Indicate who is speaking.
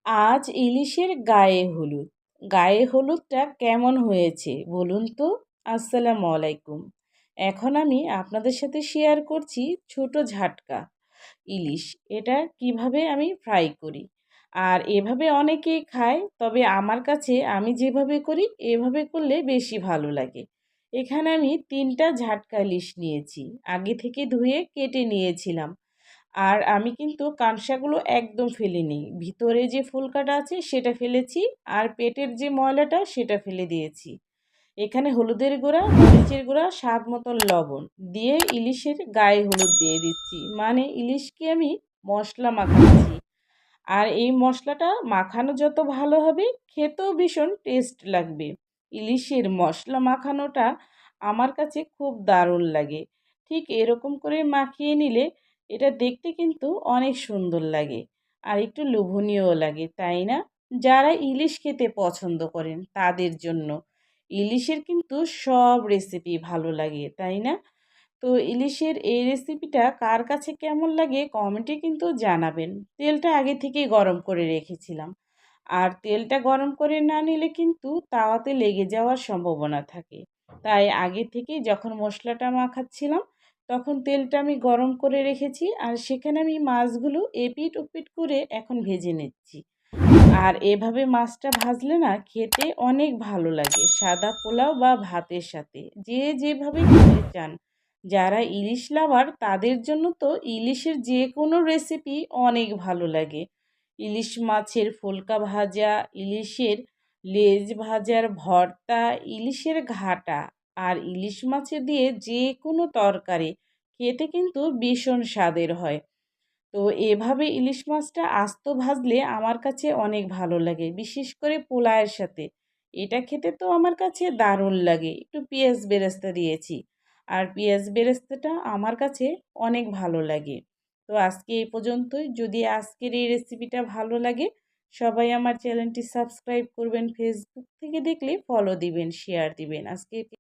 Speaker 1: আজ ইলিশের গায়ে হলুদ। গায়ে হলুদটা কেমন হয়েছে বলুন তো? আসসালামু আলাইকুম। এখন আমি আপনাদের সাথে শেয়ার করছি ছোট ঝাটকা ইলিশ। এটা কিভাবে আমি ফ্রাই করি। আর এভাবে অনেকেই খায়, তবে আমার কাছে আমি যেভাবে করি এভাবে করলে বেশি ভালো লাগে। এখানে আমি ৩টা ঝাটকা ইলিশ নিয়েছি। আগে থেকে ধুয়ে কেটে নিয়েছিলাম। আর আমি কিন্তু কাঁকড়াগুলো একদম ফেলিনি। ভিতরে যে ফুলকাটা আছে সেটা ফেলেছি, আর পেটের যে ময়লাটা সেটা ফেলে দিয়েছি। এখানে হলুদের গুঁড়া, মরিচের গুঁড়া, স্বাদ মতন লবণ দিয়ে ইলিশের গায়ে হলুদ দিয়ে দিচ্ছি। মানে ইলিশকে আমি মশলা মাখাচ্ছি। আর এই মশলাটা মাখানো যত ভালো হবে, খেতেও ভীষণ টেস্ট লাগবে। ইলিশের মশলা মাখানোটা আমার কাছে খুব দারুণ লাগে। ঠিক এরকম করে মাখিয়ে নিলে এটা দেখতে কিন্তু অনেক সুন্দর লাগে আর একটু লোভনীয়ও লাগে, তাই না? যারা ইলিশ খেতে পছন্দ করেন তাদের জন্য ইলিশের কিন্তু সব রেসিপি ভালো লাগে, তাই না? তো ইলিশের এই রেসিপিটা কার কাছে কেমন লাগে কমেন্টে কিন্তু জানাবেন। তেলটা আগে থেকেই গরম করে রেখেছিলাম। আর তেলটা গরম করে না নিলে কিন্তু তাওয়াতে লেগে যাওয়ার সম্ভাবনা থাকে। তাই আগে থেকেই যখন মশলাটা মাখাচ্ছিলাম তখন তেলটা আমি গরম করে রেখেছি, আর সেখানে আমি মাছগুলো এপিট ওপিট করে এখন ভেজে নিচ্ছি। আর এভাবে মাছটা ভাজলে না খেতে অনেক ভালো লাগে, সাদা পোলাও বা ভাতের সাথে, যে যেভাবে খেতে চান। যারা ইলিশ লাভার তাদের জন্য তো ইলিশের যে কোনো রেসিপি অনেক ভালো লাগে। ইলিশ মাছের ফুলকা ভাজা, ইলিশের লেজ ভাজার ভর্তা, ইলিশের ঘাটা আর ইলিশ মাছে দিয়ে যে কোনো তরকারি খেতে কিন্তু ভীষণ স্বাদের হয়। তো এভাবে ইলিশ মাছটা আস্ত ভাজলে আমার কাছে অনেক ভালো লাগে, বিশেষ করে পোলাওয়ের সাথে। এটা খেতে তো আমার কাছে দারুণ লাগে। একটু পেঁয়াজ বেরেস্তা দিয়েছি। আর পেঁয়াজ বেরেস্তাটা আমার কাছে অনেক ভালো লাগে। তো আজকে এই পর্যন্তই। যদি আজকের এই রেসিপিটা ভালো লাগে, সবাই আমার চ্যানেলটি সাবস্ক্রাইব করবেন। ফেসবুক থেকে দেখলে ফলো দিবেন, শেয়ার দিবেন। আজকে